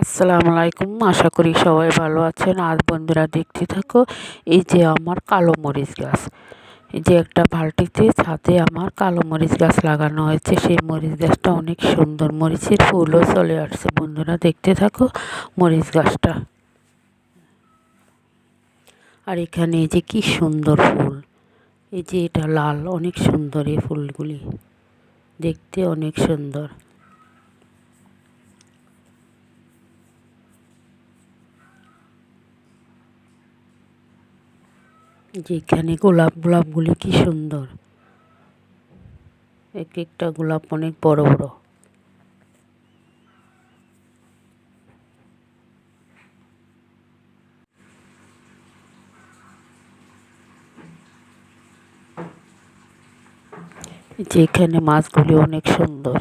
আসসালামু আলাইকুম, আশা করি সবাই ভালো আছেন। আজ বন্ধুরা দেখতে থাকো, এই যে আমার কালো মরিচ গাছ, এই যে একটা বালতিতে ছাদে আমার কালো মরিচ গাছ লাগানো হয়েছে। সেই মরিচ গাছটা অনেক সুন্দর, মরিচের ফুলও চলে আসছে। বন্ধুরা দেখতে থাকো মরিচ গাছটা। আর এখানে এই যে কি সুন্দর ফুল, এই যে এটা লাল, অনেক সুন্দর এই ফুলগুলি, দেখতে অনেক সুন্দর। যেখানে গোলাপগুলি কি সুন্দর, এক একটা গোলাপ অনেক বড় বড়। যেখানে মাছগুলি অনেক সুন্দর।